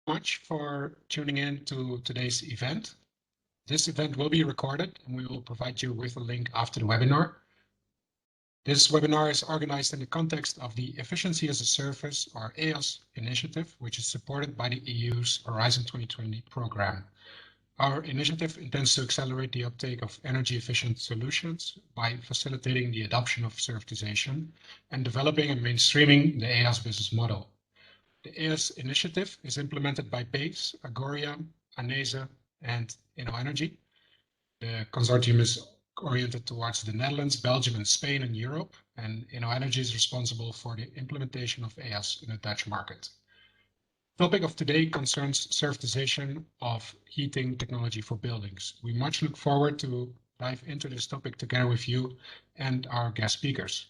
Much for tuning in to today's event. This event will be recorded and we will provide you with a link after the webinar. This webinar is organized in the context of the Efficiency as a Service, or EAS initiative, which is supported by the EU's Horizon 2020 program. Our initiative intends to accelerate the uptake of energy efficient solutions by facilitating the adoption of servitization and developing and mainstreaming the EAS business model. The EAS initiative is implemented by PACE, Agoria, ANESA, and InnoEnergy. The consortium is oriented towards the Netherlands, Belgium, and Spain and Europe, and InnoEnergy is responsible for the implementation of EAS in the Dutch market. The topic of today concerns servitization of heating technology for buildings. We much look forward to dive into this topic together with you and our guest speakers.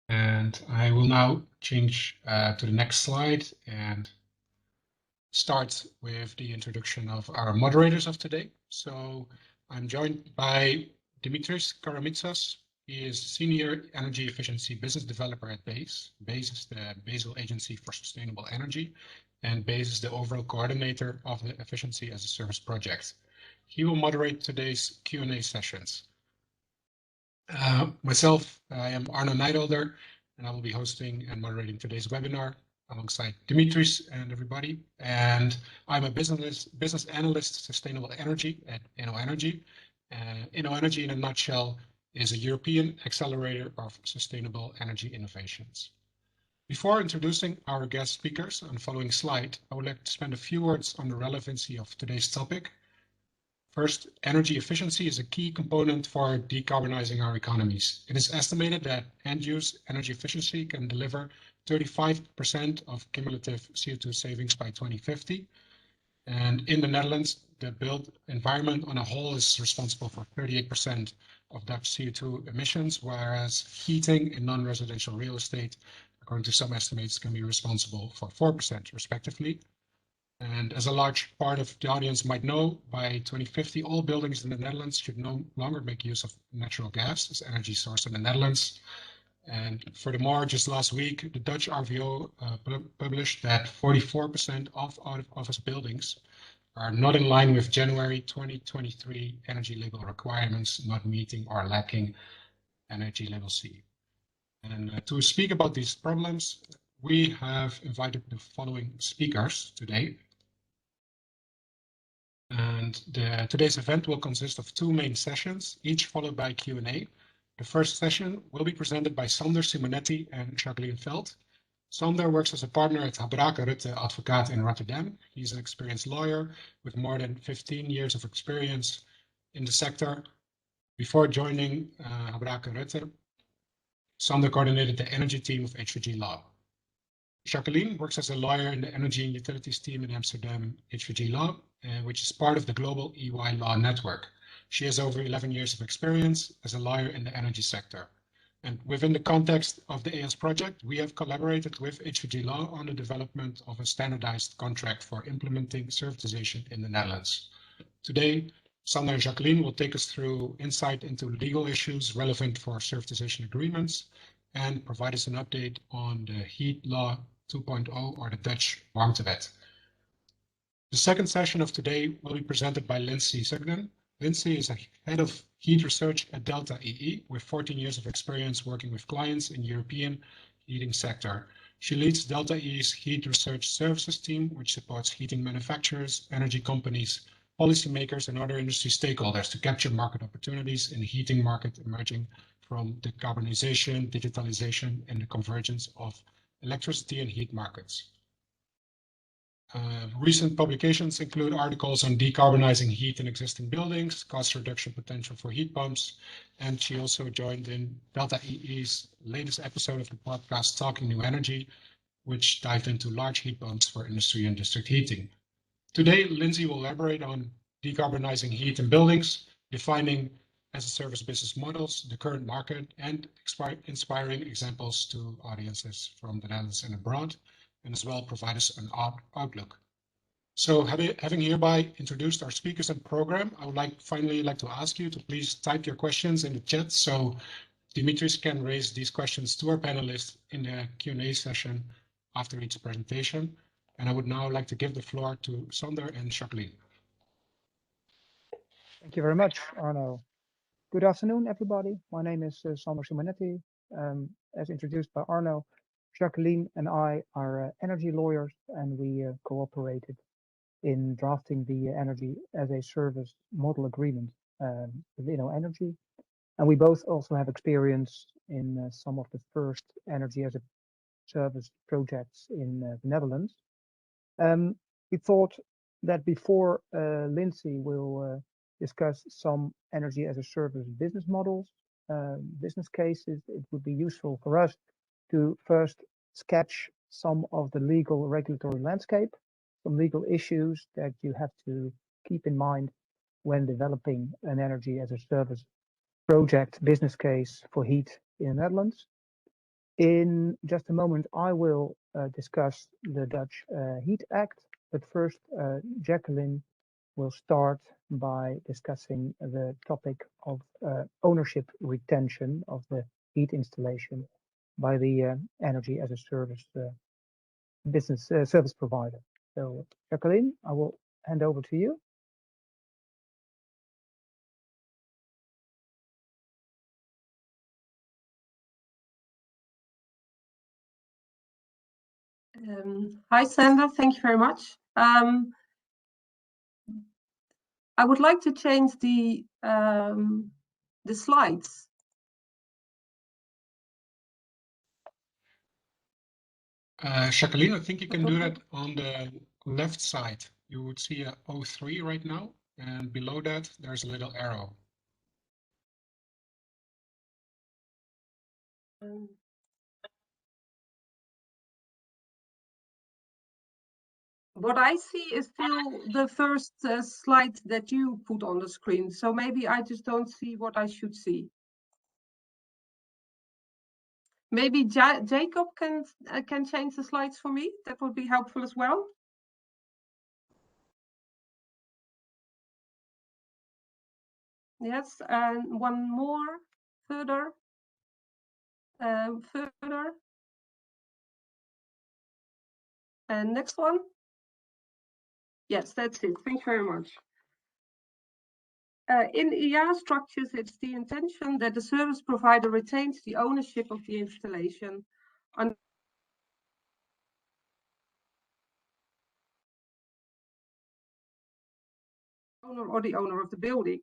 And I will now change to the next slide and start with the introduction of our moderators of today. So I'm joined by Dimitris Karamitsas. He is Senior Energy Efficiency Business Developer at BASE. BASE is the Basel Agency for Sustainable Energy, and BASE is the overall coordinator of the Efficiency as a Service project. He will moderate today's Q&A sessions. Myself, I am Arno Nijdelder, and I will be hosting and moderating today's webinar alongside Dimitris and everybody. And I'm a business analyst, sustainable energy at InnoEnergy. InnoEnergy, in a nutshell, is a European accelerator of sustainable energy innovations. Before introducing our guest speakers on the following slide, I would like to spend a few words on the relevancy of today's topic. First, energy efficiency is a key component for decarbonizing our economies. It is estimated that end-use energy efficiency can deliver 35% of cumulative CO2 savings by 2050. And in the Netherlands, the built environment on a whole is responsible for 38% of Dutch CO2 emissions, whereas heating in non-residential real estate, according to some estimates, can be responsible for 4% respectively. And as a large part of the audience might know, by 2050, all buildings in the Netherlands should no longer make use of natural gas as energy source in the Netherlands. And furthermore, just last week, the Dutch RVO published that 44% of office buildings are not in line with January 2023 energy label requirements, not meeting or lacking energy level C. And to speak about these problems, we have invited the following speakers today. And today's event will consist of two main sessions, each followed by Q&A. The first session will be presented by Sander Simonetti and Jacqueline Veld. Sander works as a partner at Habrake Rutte Advocaat in Rotterdam. He's an experienced lawyer with more than 15 years of experience in the sector. Before joining Habrake Rutte, Sander coordinated the energy team of HVG Law. Jacqueline works as a lawyer in the energy and utilities team in Amsterdam, HVG Law, which is part of the global EY Law network. She has over 11 years of experience as a lawyer in the energy sector. And within the context of the EAS project, we have collaborated with HVG Law on the development of a standardized contract for implementing servitization in the Netherlands. Today, Sander and Jacqueline will take us through insight into legal issues relevant for servitization agreements and provide us an update on the Heat Law 2.0, or the Dutch Warmtewet. The second session of today will be presented by Lindsay Sugden. Lindsay is a head of heat research at Delta EE with 14 years of experience working with clients in the European heating sector. She leads Delta EE's heat research services team, which supports heating manufacturers, energy companies, policymakers, and other industry stakeholders to capture market opportunities in the heating market emerging from decarbonisation, digitalization, and the convergence of electricity and heat markets. Recent publications include articles on decarbonizing heat in existing buildings, cost reduction potential for heat pumps, and she also joined in Delta EE's latest episode of the podcast Talking New Energy, which dived into large heat pumps for industry and district heating. Today, Lindsay will elaborate on decarbonizing heat in buildings, defining as a service business models, the current market, and inspiring examples to audiences from the Netherlands and abroad, and as well provide us an outlook. So having hereby introduced our speakers and program, I would finally like to ask you to please type your questions in the chat so Dimitris can raise these questions to our panelists in the Q&A session after each presentation. And I would now like to give the floor to Sander and Jacqueline. Thank you very much, Arno. Good afternoon, everybody. My name is Sander Simonetti. As introduced by Arno, Jacqueline and I are energy lawyers, and we cooperated in drafting the energy as a service model agreement with InnoEnergy. And we both also have experience in some of the first energy as a service projects in the Netherlands. We thought that before Lindsay will discuss some energy as a service business models, business cases, it would be useful for us to first sketch some of the legal regulatory landscape, some legal issues that you have to keep in mind when developing an energy as a service project business case for heat in the Netherlands. In just a moment, I will discuss the Dutch Heat Act, but first, Jacqueline will start by discussing the topic of ownership retention of the heat installation by the energy as a service business service provider. So, Jacqueline, I will hand over to you. Hi, Sander. Thank you very much. I would like to change the slides. Jacqueline, I think you can do that on the left side. You would see a 03 right now, and below that, there's a little arrow. What I see is still the first slide that you put on the screen. So maybe I just don't see what I should see. Maybe Jacob can change the slides for me. That would be helpful as well. Yes, and one more, further. Further. And next one. Yes, that's it. Thank you very much. In EIA structures, it's the intention that the service provider retains the ownership of the installation or the owner of the building.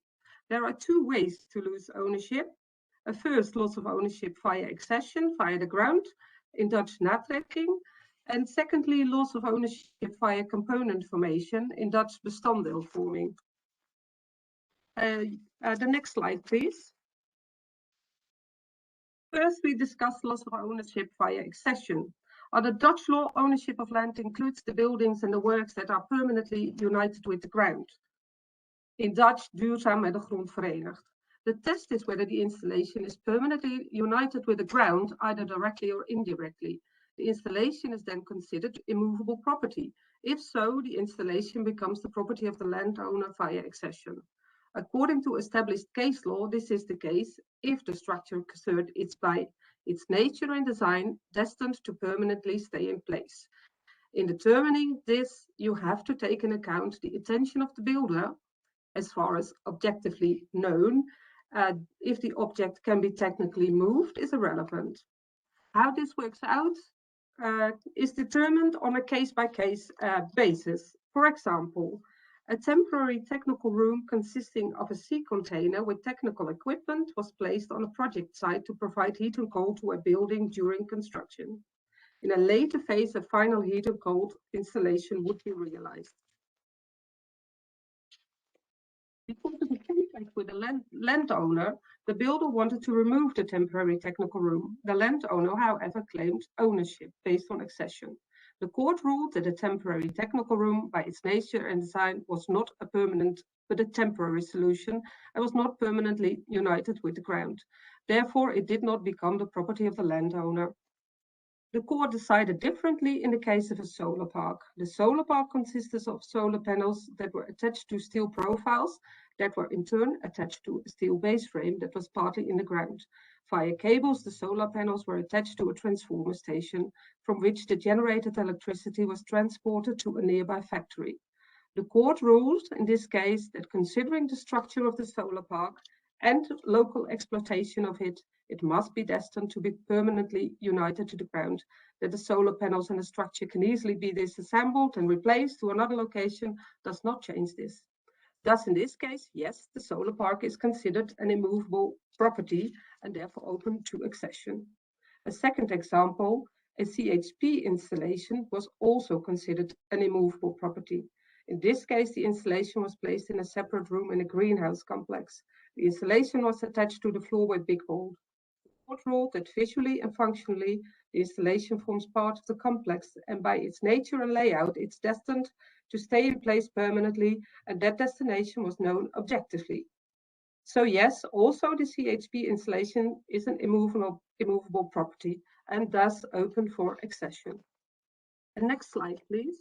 There are two ways to lose ownership. First, loss of ownership via accession, via the ground, in Dutch natrekking. And secondly, loss of ownership via component formation, in Dutch bestanddeelvorming. The next slide, please. First, we discuss loss of ownership via accession. Under Dutch law, ownership of land includes the buildings and the works that are permanently united with the ground. In Dutch, duurzaam met de grond verenigd. The test is whether the installation is permanently united with the ground, either directly or indirectly. The installation is then considered immovable property. If so, the installation becomes the property of the landowner via accession. According to established case law, this is the case if the structure is by its nature and design destined to permanently stay in place. In determining this, you have to take into account the intention of the builder, as far as objectively known. If the object can be technically moved is irrelevant. How this works out is determined on a case-by-case basis. For example, a temporary technical room consisting of a sea container with technical equipment was placed on a project site to provide heat and cold to a building during construction. In a later phase, a final heat and cold installation would be realized. Because of the conflict with the landowner, the builder wanted to remove the temporary technical room. The landowner, however, claimed ownership based on accession. The court ruled that a temporary technical room, by its nature and design, was not a permanent, but a temporary solution, and was not permanently united with the ground. Therefore, it did not become the property of the landowner. The court decided differently in the case of a solar park. The solar park consisted of solar panels that were attached to steel profiles that were in turn attached to a steel base frame that was partly in the ground. Via cables, the solar panels were attached to a transformer station from which the generated electricity was transported to a nearby factory. The court ruled in this case that considering the structure of the solar park and local exploitation of it, it must be destined to be permanently united to the ground, that the solar panels and the structure can easily be disassembled and replaced to another location does not change this. Thus, in this case, yes, the solar park is considered an immovable property and therefore open to accession. A second example, a CHP installation was also considered an immovable property. In this case, the installation was placed in a separate room in a greenhouse complex. The installation was attached to the floor with big bolt. The court ruled that visually and functionally, the installation forms part of the complex, and by its nature and layout, it's destined to stay in place permanently, and that destination was known objectively. So yes, also the CHP installation is an immovable property and thus open for accession. The next slide, please.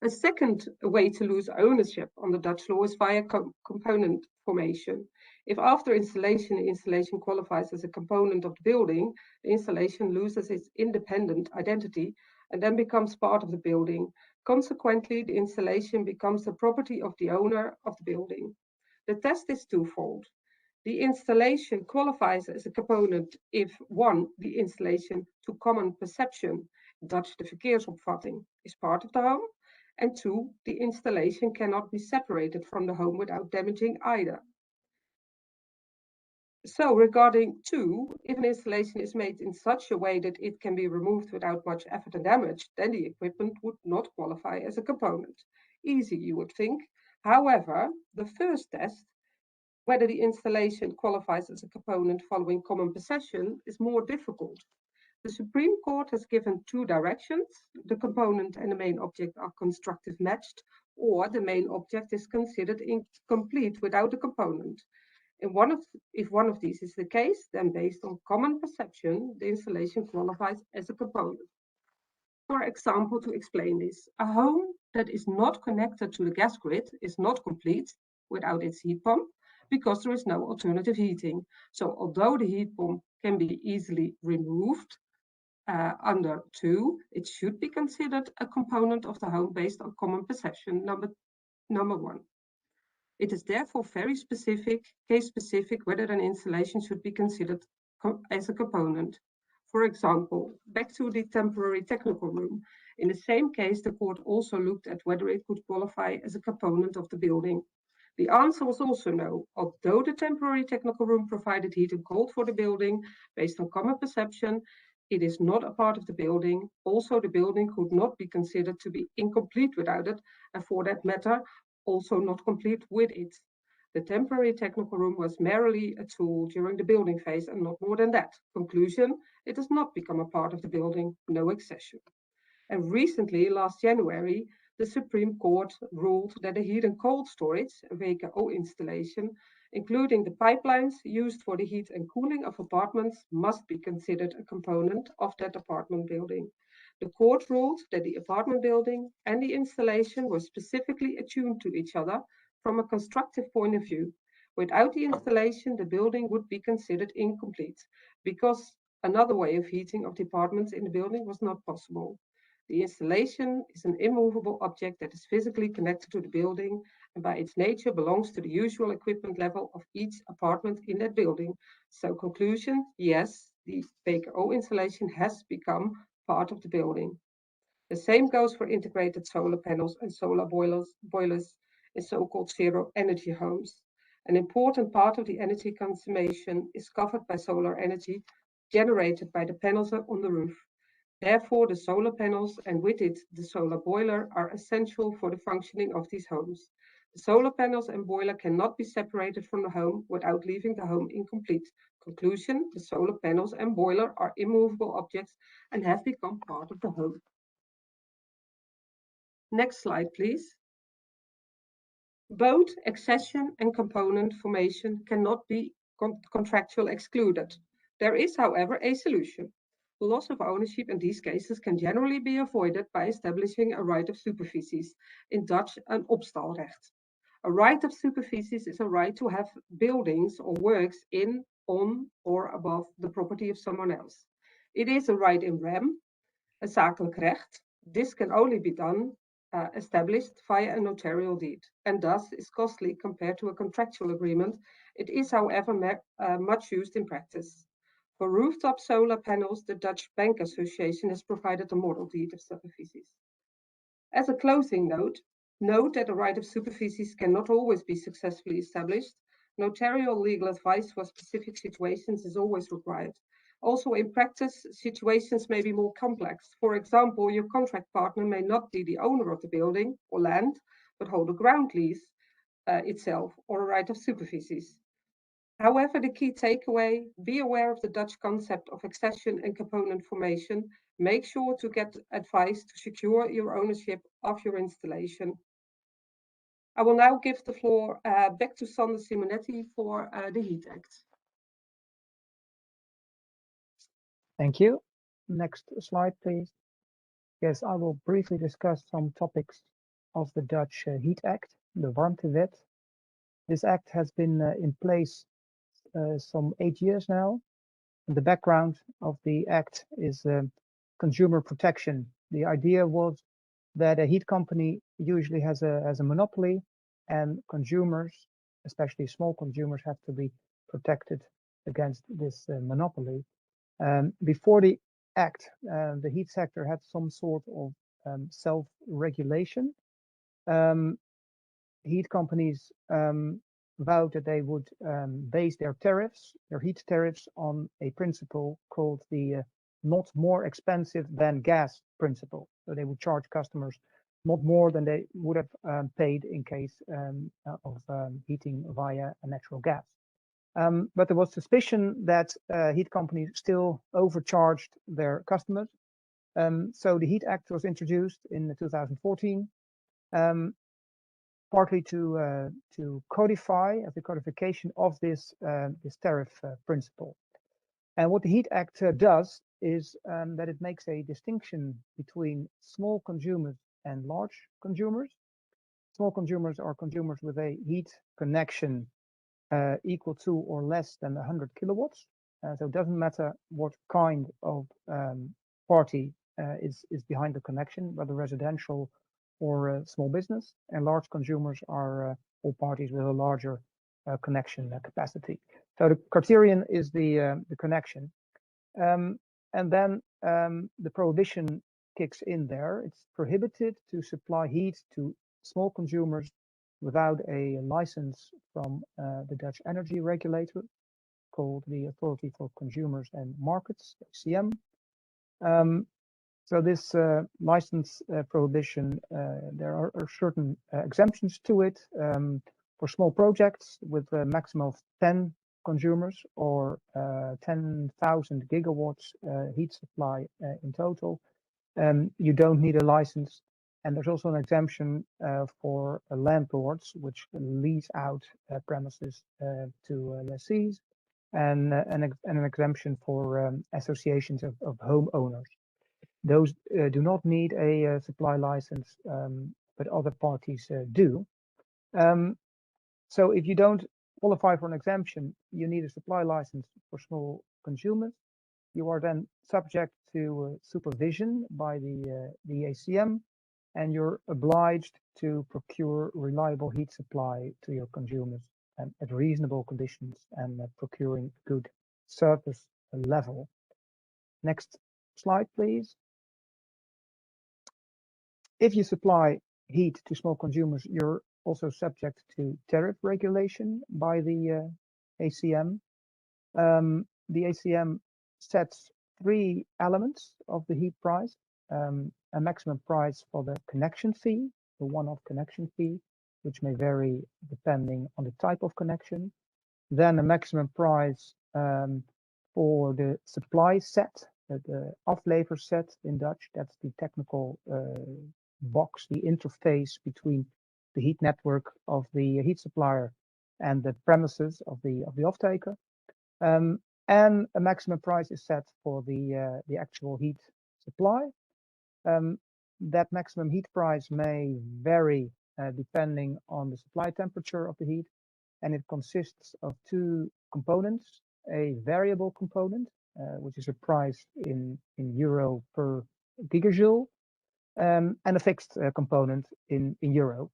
A second way to lose ownership on the Dutch law is via component formation. If after installation, the installation qualifies as a component of the building, the installation loses its independent identity and then becomes part of the building. Consequently, the installation becomes the property of the owner of the building. The test is twofold. The installation qualifies as a component if 1, the installation to common perception, Dutch de verkeersopvatting, is part of the home, and 2, the installation cannot be separated from the home without damaging either. So regarding 2, if an installation is made in such a way that it can be removed without much effort and damage, then the equipment would not qualify as a component. Easy, you would think. However, the first test, whether the installation qualifies as a component following common possession, is more difficult. The Supreme Court has given 2 directions. The component and the main object are constructive matched, or the main object is considered incomplete without a component. If one of these is the case, then based on common perception, the installation qualifies as a component. For example, to explain this, a home that is not connected to the gas grid is not complete without its heat pump, because there is no alternative heating. So although the heat pump can be easily removed, under 2, it should be considered a component of the home based on common possession, number 1. It is therefore very specific, case specific, whether an installation should be considered as a component. For example, back to the temporary technical room. In the same case, the court also looked at whether it could qualify as a component of the building. The answer was also no. Although the temporary technical room provided heat and cold for the building based on common perception, it is not a part of the building. Also, the building could not be considered to be incomplete without it, and for that matter, also not complete with it. The temporary technical room was merely a tool during the building phase and not more than that. Conclusion, it does not become a part of the building, no accession. And recently, last January, the Supreme Court ruled that a heat and cold storage, a WKO installation, including the pipelines used for the heat and cooling of apartments, must be considered a component of that apartment building. The court ruled that the apartment building and the installation were specifically attuned to each other from a constructive point of view. Without the installation, the building would be considered incomplete because another way of heating of the apartments in the building was not possible. The installation is an immovable object that is physically connected to the building and by its nature belongs to the usual equipment level of each apartment in that building. So conclusion, yes, the WKO installation has become part of the building. The same goes for integrated solar panels and solar boilers in so-called zero energy homes. An important part of the energy consumption is covered by solar energy generated by the panels on the roof. Therefore, the solar panels and with it the solar boiler are essential for the functioning of these homes. The solar panels and boiler cannot be separated from the home without leaving the home incomplete. Conclusion, the solar panels and boiler are immovable objects and have become part of the home. Next slide, please. Both accession and component formation cannot be contractually excluded. There is, however, a solution. Loss of ownership in these cases can generally be avoided by establishing a right of superficies, in Dutch een opstalrecht. A right of superficies is a right to have buildings or works in, on, or above the property of someone else. It is a right in rem, a zakelijk recht. This can only be done, established via a notarial deed, and thus is costly compared to a contractual agreement. It is, however, much used in practice. For rooftop solar panels, the Dutch Bank Association has provided a model deed of superficies. As a closing note, note that a right of superficies cannot always be successfully established. Notarial legal advice for specific situations is always required. Also, in practice, situations may be more complex. For example, your contract partner may not be the owner of the building or land, but hold a ground lease itself or a right of superficies. However, the key takeaway, be aware of the Dutch concept of accession and component formation. Make sure to get advice to secure your ownership of your installation. I will now give the floor back to Sander Simonetti for the HEAT Act. Thank you. Next slide, please. Yes, I will briefly discuss some topics of the Dutch HEAT Act, the Warmtewet. This act has been in place some 8 years now. The background of the act is consumer protection. The idea was that a heat company usually has a monopoly, and consumers, especially small consumers, have to be protected against this monopoly. Before the act, the heat sector had some sort of self-regulation. Heat companies vowed that they would base their heat tariffs, on a principle called the not more expensive than gas principle. So they would charge customers not more than they would have paid in case of heating via natural gas. But there was suspicion that heat companies still overcharged their customers. So the Heat Act was introduced in 2014. Partly to codify, as a codification of this tariff principle. And what the Heat Act does is that it makes a distinction between small consumers and large consumers. Small consumers are consumers with a heat connection equal to or less than 100 kilowatts. So it doesn't matter what kind of party is behind the connection, whether residential or small business, and large consumers are all parties with a larger connection capacity. So the criterion is the connection, and then the prohibition kicks in there. It's prohibited to supply heat to small consumers without a license from the Dutch energy regulator, called the Authority for Consumers and Markets, ACM. So this license prohibition, there are certain exemptions to it for small projects with a maximum of 10 consumers or 10,000 gigawatts heat supply in total. You don't need a license. And there's also an exemption for landlords, which lease out premises to lessees, and an exemption for associations of homeowners. Those do not need a supply license, but other parties do. So if you don't qualify for an exemption, you need a supply license for small consumers. You are then subject to supervision by the ACM, and you're obliged to procure reliable heat supply to your consumers at reasonable conditions and procuring good service level. Next slide, please. If you supply heat to small consumers, you're also subject to tariff regulation by the ACM. The ACM sets 3 elements of the heat price. A maximum price for the connection fee, the one-off connection fee, which may vary depending on the type of connection. Then a maximum price for the supply set, the aflever set in Dutch. That's the technical box, the interface between the heat network of the heat supplier and the premises of the off-taker. And a maximum price is set for the actual heat supply. That maximum heat price may vary depending on the supply temperature of the heat. And it consists of two components, a variable component, which is a price in euro per gigajoule, and a fixed component in euro.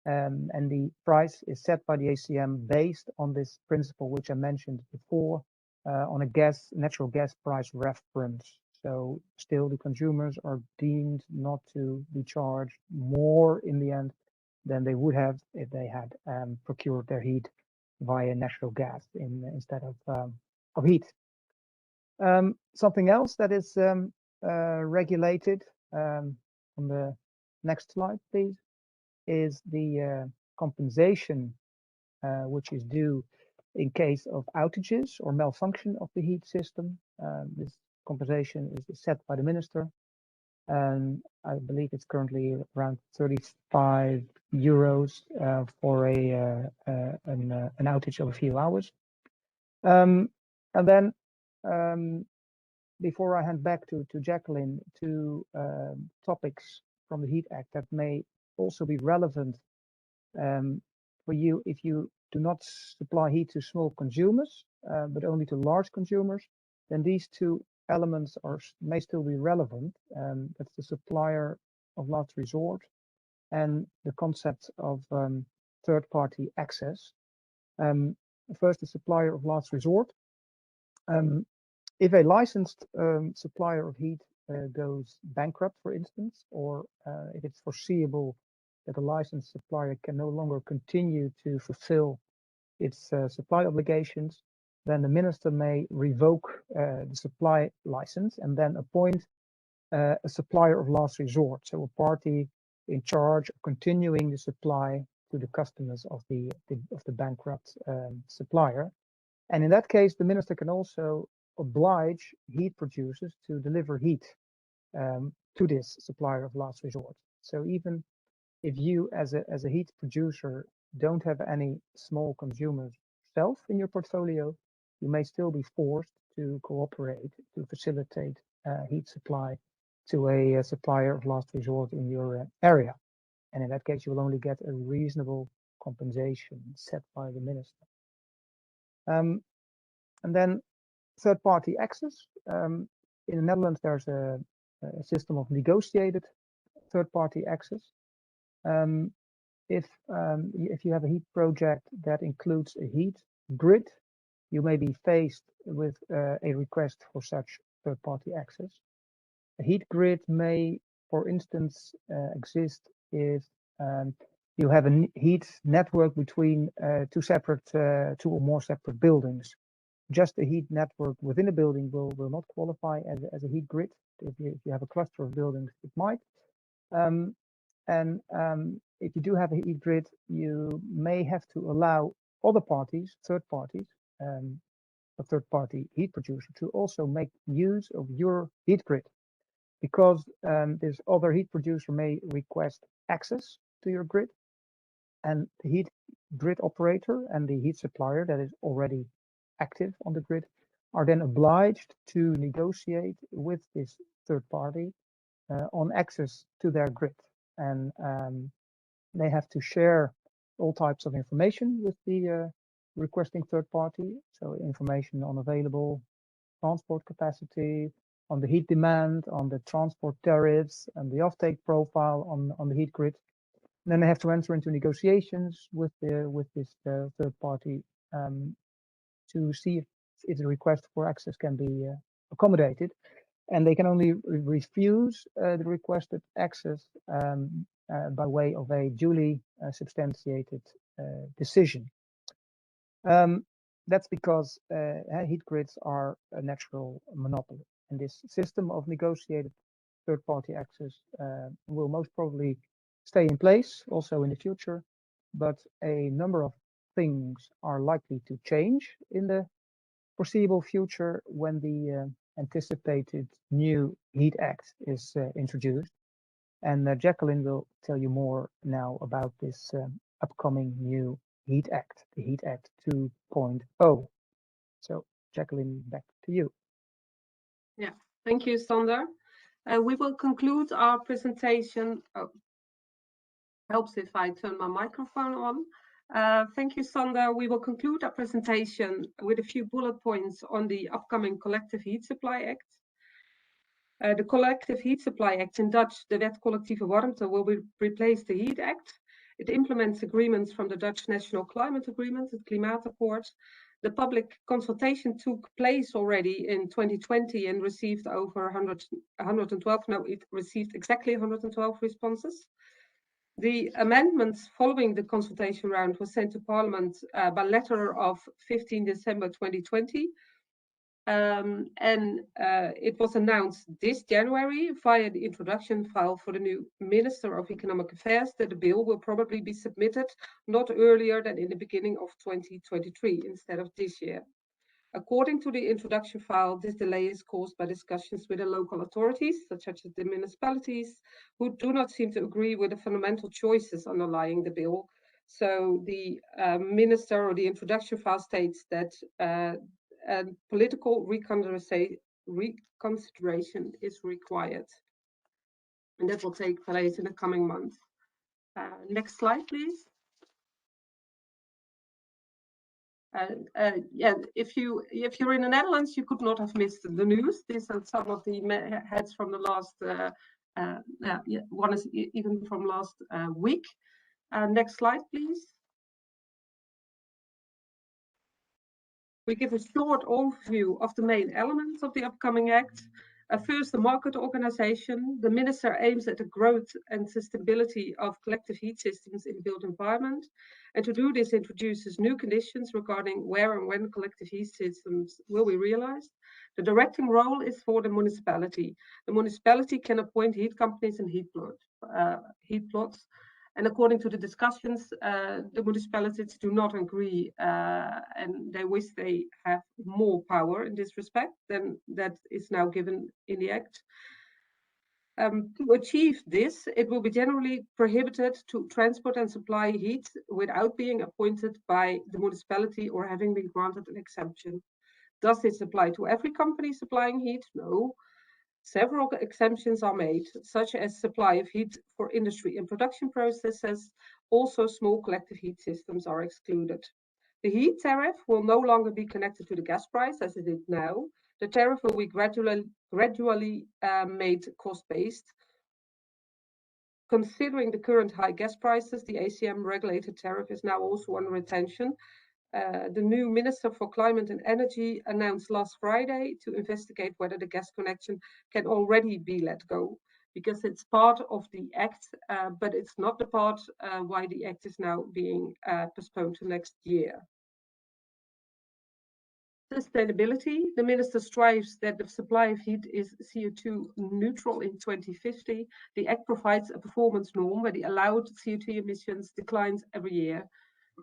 And the price is set by the ACM based on this principle, which I mentioned before, on a natural gas price reference. So still the consumers are deemed not to be charged more in the end than they would have if they had procured their heat via natural gas instead of heat. Something else that is regulated, on the next slide, please, is the compensation which is due in case of outages or malfunction of the heat system. This compensation is set by the minister, and I believe it's currently around 35 euros for an outage of a few hours. And then before I hand back to Jacqueline, two topics from the Heat Act that may also be relevant for you if you do not supply heat to small consumers, but only to large consumers, then these two elements may still be relevant. That's the supplier of last resort and the concept of third-party access. First, the supplier of last resort. If a licensed supplier of heat goes bankrupt, for instance, or if it's foreseeable that a licensed supplier can no longer continue to fulfill its supply obligations, then the minister may revoke the supply license and then appoint a supplier of last resort, so a party in charge of continuing the supply to the customers of the bankrupt supplier. And in that case, the minister can also oblige heat producers to deliver heat to this supplier of last resort. So even if you as a heat producer don't have any small consumers yourself in your portfolio, you may still be forced to cooperate to facilitate heat supply to a supplier of last resort in your area. And in that case, you will only get a reasonable compensation set by the minister. And then third-party access. In the Netherlands, there's a system of negotiated third-party access. If you have a heat project that includes a heat grid, you may be faced with a request for such third-party access. A heat grid may, for instance, exist if you have a heat network between two or more separate buildings. Just a heat network within a building will not qualify as a heat grid. If you have a cluster of buildings, it might. If you do have a heat grid, you may have to allow other parties, third parties, a third-party heat producer to also make use of your heat grid, because this other heat producer may request access to your grid, and the heat grid operator and the heat supplier that is already active on the grid are then obliged to negotiate with this third party on access to their grid. And they have to share all types of information with the requesting third party. So information on available transport capacity, on the heat demand, on the transport tariffs, and the offtake profile on the heat grid. And then they have to enter into negotiations with this third party to see if the request for access can be accommodated. And they can only refuse the requested access by way of a duly substantiated decision. That's because heat grids are a natural monopoly. And this system of negotiated third-party access will most probably stay in place also in the future. But a number of things are likely to change in the foreseeable future when the anticipated new Heat Act is introduced. And Jacqueline will tell you more now about this upcoming new Heat Act, the Heat Act 2.0. So Jacqueline, back to you. Yeah, thank you, Sander. We will conclude our presentation. helps if I turn my microphone on. Thank you, Sander. We will conclude our presentation with a few bullet points on the upcoming Collective Heat Supply Act. The Collective Heat Supply Act, in Dutch, de Wet Collectieve Warmte, will replace the Heat Act. It implements agreements from the Dutch National Climate Agreement, the Klimaatakkoord. The public consultation took place already in 2020 and received over 112, no, it received exactly 112 responses. The amendments following the consultation round was sent to Parliament by letter of 15 December 2020. It was announced this January via the introduction file for the new Minister of Economic Affairs that the bill will probably be submitted not earlier than in the beginning of 2023 instead of this year. According to the introduction file, this delay is caused by discussions with the local authorities, such as the municipalities, who do not seem to agree with the fundamental choices underlying the bill. So the minister, or the introduction file, states that political reconsideration is required. And that will take place in the coming months. Next slide, please. Yeah, if you're in the Netherlands, you could not have missed the news. These are some of the heads from the last, one is even from last week. Next slide, please. We give a short overview of the main elements of the upcoming act. First, the market organization. The minister aims at the growth and sustainability of collective heat systems in the built environment. And to do this, introduces new conditions regarding where and when collective heat systems will be realized. The directing role is for the municipality. The municipality can appoint heat companies and heat plots. And according to the discussions, the municipalities do not agree, and they wish they have more power in this respect than that is now given in the Act. To achieve this, it will be generally prohibited to transport and supply heat without being appointed by the municipality or having been granted an exemption. Does this apply to every company supplying heat? No. Several exemptions are made, such as supply of heat for industry and production processes. Also, small collective heat systems are excluded. The heat tariff will no longer be connected to the gas price as it is now. The tariff will be gradually made cost-based. Considering the current high gas prices, the ACM regulated tariff is now also under attention. The new Minister for Climate and Energy announced last Friday to investigate whether the gas connection can already be let go, because it's part of the Act, but it's not the part why the Act is now being postponed to next year. Sustainability. The Minister strives that the supply of heat is CO2 neutral in 2050. The Act provides a performance norm where the allowed CO2 emissions declines every year.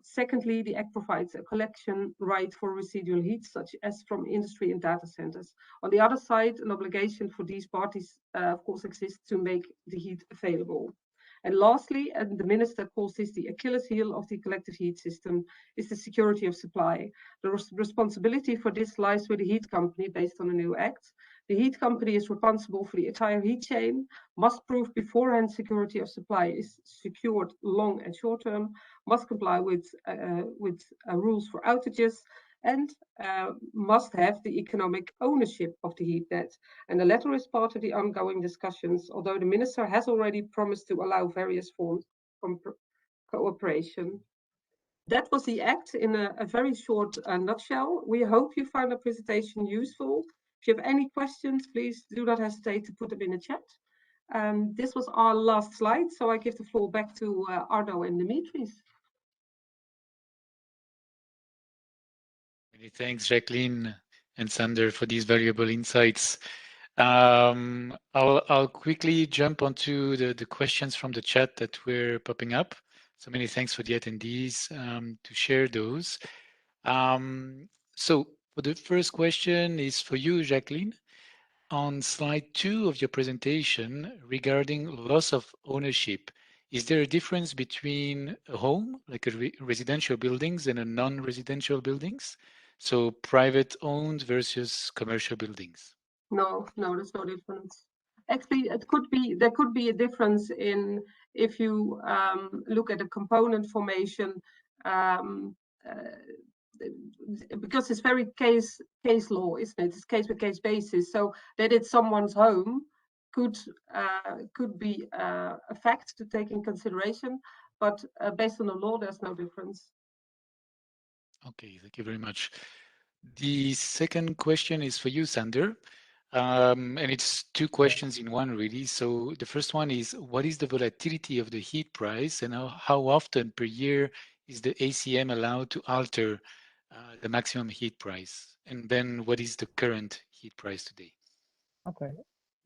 Secondly, the Act provides a collection right for residual heat, such as from industry and data centers. On the other side, an obligation for these parties, of course, exists to make the heat available. And lastly, and the Minister calls this the Achilles heel of the collective heat system, is the security of supply. The responsibility for this lies with the heat company based on the new Act. The heat company is responsible for the entire heat chain, must prove beforehand security of supply is secured long and short term, must comply with rules for outages, and must have the economic ownership of the heat net. And the latter is part of the ongoing discussions, although the Minister has already promised to allow various forms of cooperation. That was the Act in a very short nutshell. We hope you found the presentation useful. If you have any questions, please do not hesitate to put them in the chat. This was our last slide, so I give the floor back to Arno and Dimitris. Many thanks, Jacqueline and Sander, for these valuable insights. I'll quickly jump onto the questions from the chat that were popping up. So many thanks for the attendees to share those. So for the first question is for you, Jacqueline. On slide 2 of your presentation regarding loss of ownership, is there a difference between a home, like a residential buildings, and a non-residential buildings? So private owned versus commercial buildings? No, there's no difference. Actually, there could be a difference in if you look at a component formation, because it's very case law, isn't it? It's case by case basis. So that it's someone's home could be a fact to take in consideration, but based on the law, there's no difference. Okay, thank you very much. The second question is for you, Sander. And it's two questions in one, really. So the first one is, what is the volatility of the heat price, and how often per year is the ACM allowed to alter the maximum heat price? And then what is the current heat price today? Okay,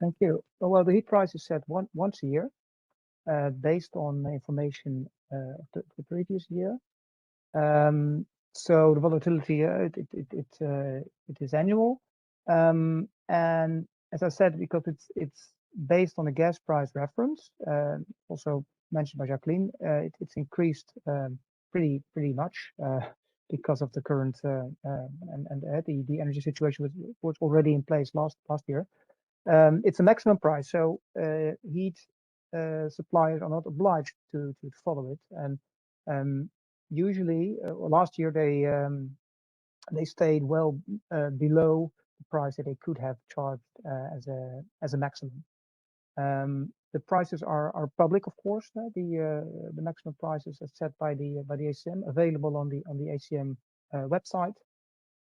thank you. Well, the heat price is set once a year, based on information of the previous year. So the volatility, it is annual, and as I said, because it's based on a gas price reference, also mentioned by Jacqueline, it's increased pretty much because of the current and the energy situation was already in place last year. It's a maximum price, so heat suppliers are not obliged to follow it, and usually last year they stayed well below the price that they could have charged as a maximum. The prices are public, of course. The maximum prices are set by the ACM, available on the ACM website.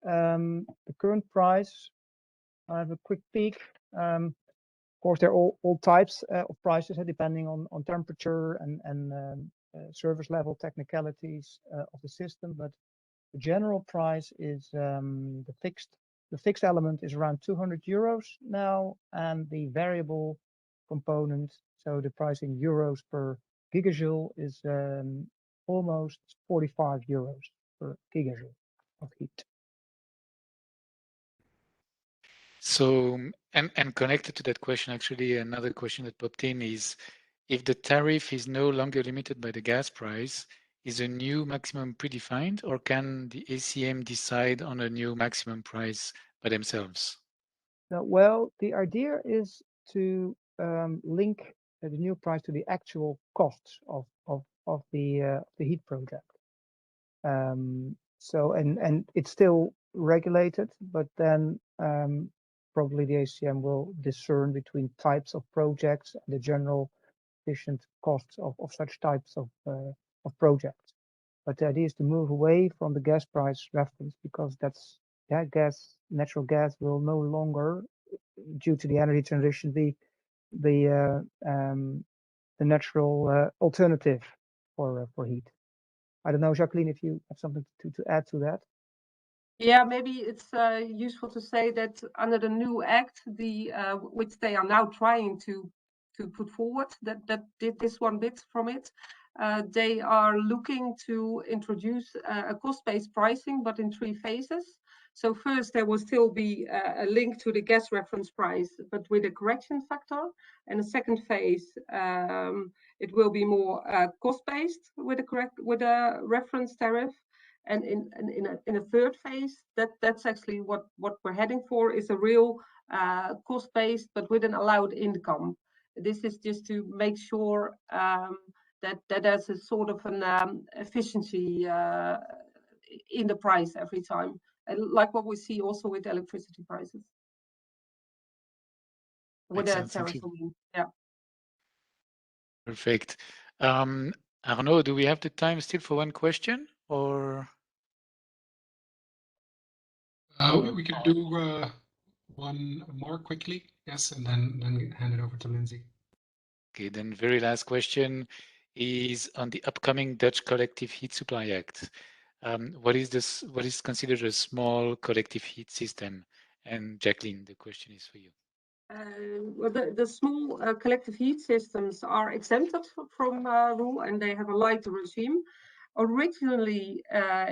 The current price, I have a quick peek. Of course, there are all types of prices, depending on temperature and service level technicalities of the system. But the general price is the fixed element is around 200 euros now, and the variable component, so the price in euros per gigajoule, is almost 45 euros per gigajoule of heat. So, and connected to that question, actually, another question that popped in is, if the tariff is no longer limited by the gas price, is a new maximum predefined, or can the ACM decide on a new maximum price by themselves? Well, the idea is to link the new price to the actual costs of the heat project. So and it's still regulated, but then probably the ACM will discern between types of projects and the general efficient costs of such types of projects. But the idea is to move away from the gas price reference, because that's natural gas will no longer, due to the energy transition, be the natural alternative for heat. I don't know, Jacqueline, if you have something to add to that. Yeah, maybe it's useful to say that under the new act, which they are now trying to put forward, that did this one bit from it, they are looking to introduce a cost-based pricing, but in 3 phases. So first, there will still be a link to the gas reference price, but with a correction factor. And the second phase, it will be more cost-based with a reference tariff. And in a third phase, that's actually what we're heading for, is a real cost-based, but with an allowed income. This is just to make sure that there's a sort of an efficiency in the price every time, and like what we see also with electricity prices. With the tariff, yeah. Perfect. Arnaud, do we have the time still for one question, or? We could do one more quickly, yes, and then hand it over to Lindsay. Okay, then very last question is on the upcoming Dutch Collective Heat Supply Act. What is considered a small collective heat system? And Jacqueline, the question is for you. Well, the small collective heat systems are exempted from rule, and they have a lighter regime. Originally,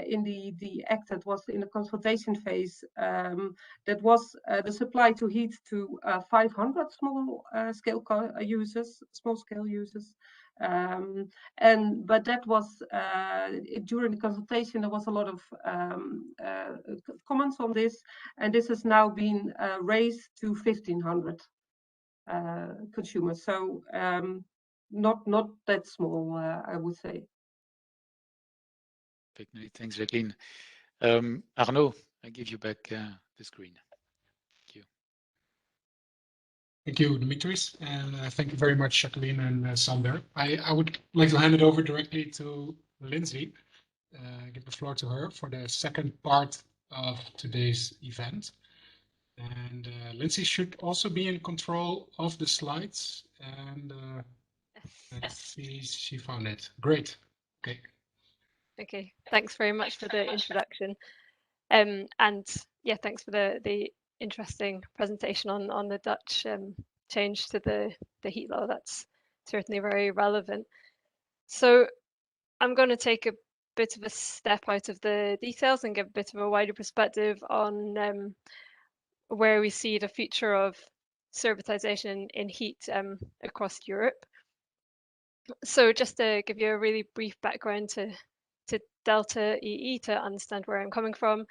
in the act that was in the consultation phase, that was the supply to heat to 500 small scale users. But that was during the consultation, there was a lot of comments on this, and this has now been raised to 1500. consumers. So not that small, I would say. Thanks, Jacqueline. Arnaud, I give you back the screen. Thank you. Thank you, Dimitris, and thank you very much, Jacqueline and Sander. I would like to hand it over directly to Lindsay, give the floor to her for the second part of today's event. And Lindsay should also be in control of the slides, and let's see, she found it. Great. Okay. Okay, thanks very much for the introduction. And yeah, thanks for the interesting presentation on the Dutch change to the heat law. That's certainly very relevant. So I'm going to take a bit of a step out of the details and give a bit of a wider perspective on where we see the future of servitisation in heat across Europe. So just to give you a really brief background to Delta EE to understand where I'm coming from,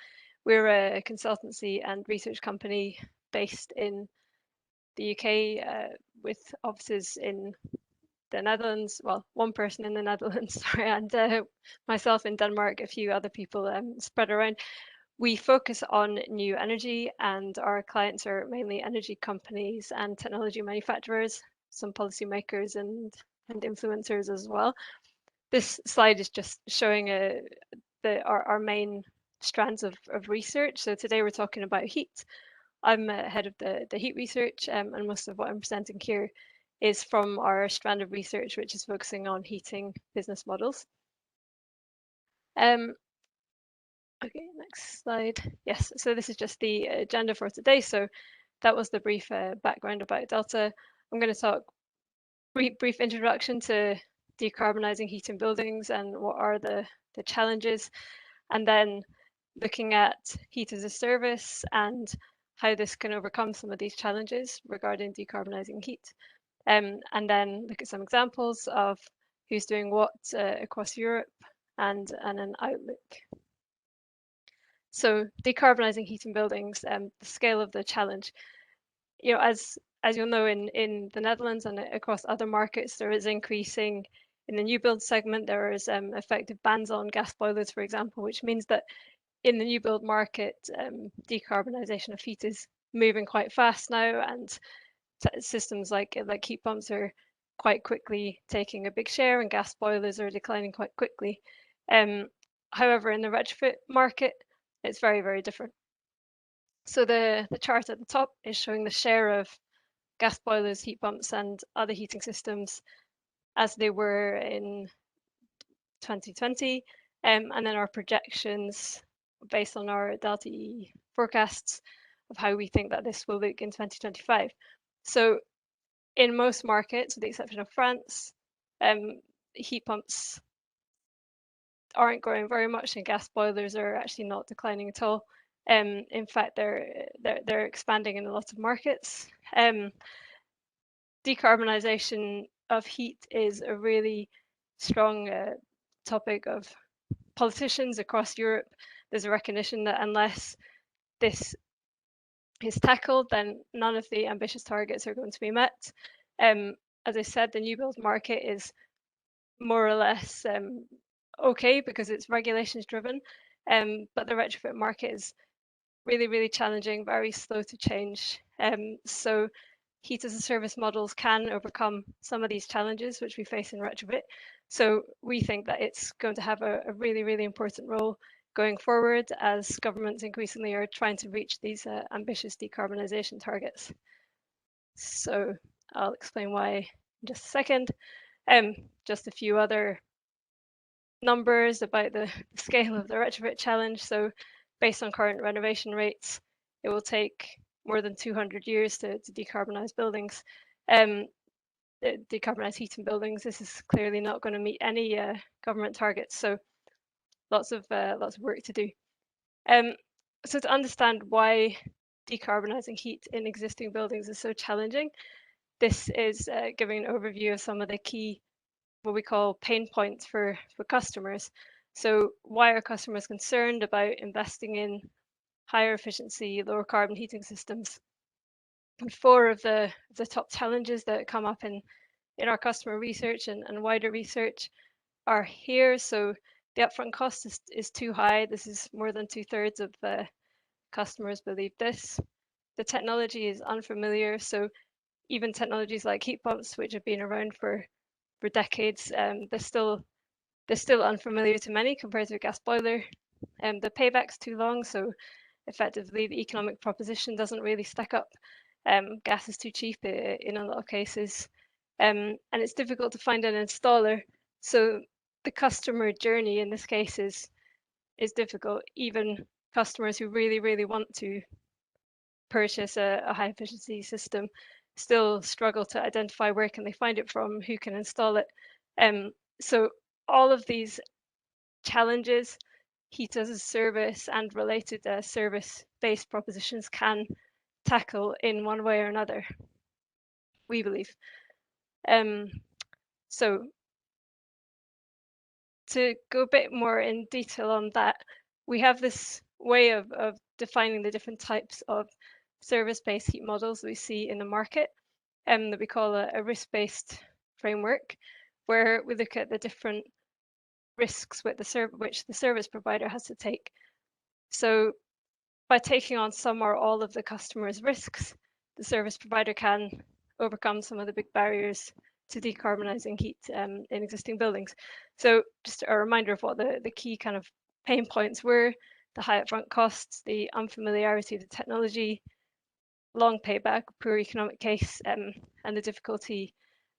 we're a consultancy and research company based in the UK with offices in the Netherlands, well, one person in the Netherlands, sorry, and myself in Denmark, a few other people spread around. We focus on new energy, and our clients are mainly energy companies and technology manufacturers, some policymakers and influencers as well. This slide is just showing our main strands of research. So today we're talking about heat. I'm head of the heat research, and most of what I'm presenting here is from our strand of research, which is focusing on heating business models. Okay, next slide. Yes, so this is just the agenda for today. So that was the brief background about Delta. I'm going to talk brief introduction to decarbonising heat in buildings and what are the challenges, and then looking at heat as a service and how this can overcome some of these challenges regarding decarbonising heat. And then look at some examples of who's doing what across Europe and an outlook. So decarbonising heat in buildings, the scale of the challenge. You know, as you'll know, in the Netherlands and across other markets, there is increasing in the new build segment. There is effective bans on gas boilers, for example, which means that in the new build market, decarbonisation of heat is moving quite fast now, and systems like heat pumps are quite quickly taking a big share, and gas boilers are declining quite quickly. However, in the retrofit market, it's very, very different. So the chart at the top is showing the share of gas boilers, heat pumps, and other heating systems as they were in 2020, and then our projections based on our Delta E forecasts of how we think that this will look in 2025. So in most markets, with the exception of France, heat pumps aren't growing very much, and gas boilers are actually not declining at all. In fact, they're expanding in a lot of markets. Decarbonisation of heat is a really strong topic of politicians across Europe. There's a recognition that unless this is tackled, then none of the ambitious targets are going to be met. As I said, the new build market is more or less okay because it's regulations driven, but the retrofit market is really, really challenging, very slow to change. So heat as a service models can overcome some of these challenges which we face in retrofit. So we think that it's going to have a really, really important role going forward as governments increasingly are trying to reach these ambitious decarbonisation targets. So I'll explain why in just a second. Just a few other numbers about the scale of the retrofit challenge. So based on current renovation rates, it will take more than 200 years to decarbonise buildings. Decarbonise heat in buildings. This is clearly not going to meet any government targets. So lots of work to do. So to understand why decarbonising heat in existing buildings is so challenging, this is giving an overview of some of the key, what we call pain points for customers. So why are customers concerned about investing in higher efficiency, lower carbon heating systems? And 4 of the top challenges that come up in our customer research and wider research are here. So the upfront cost is too high. This is more than 2/3 of customers believe this. The technology is unfamiliar. So even technologies like heat pumps, which have been around for decades, they're still unfamiliar to many compared to a gas boiler. The payback's too long, so effectively the economic proposition doesn't really stack up. Gas is too cheap in a lot of cases, and it's difficult to find an installer. So the customer journey in this case is difficult. Even customers who really want to purchase a high efficiency system still struggle to identify where can they find it from, who can install it. So all of these challenges, heat as a service and related service-based propositions can tackle in one way or another, we believe. So to go a bit more in detail on that, we have this way of defining the different types of service-based heat models we see in the market, that we call a risk-based framework, where we look at the different risks which the service provider has to take. So by taking on some or all of the customer's risks, the service provider can overcome some of the big barriers to decarbonising heat in existing buildings. So just a reminder of what the key kind of pain points were: the high upfront costs, the unfamiliarity of the technology, long payback, poor economic case, and the difficulty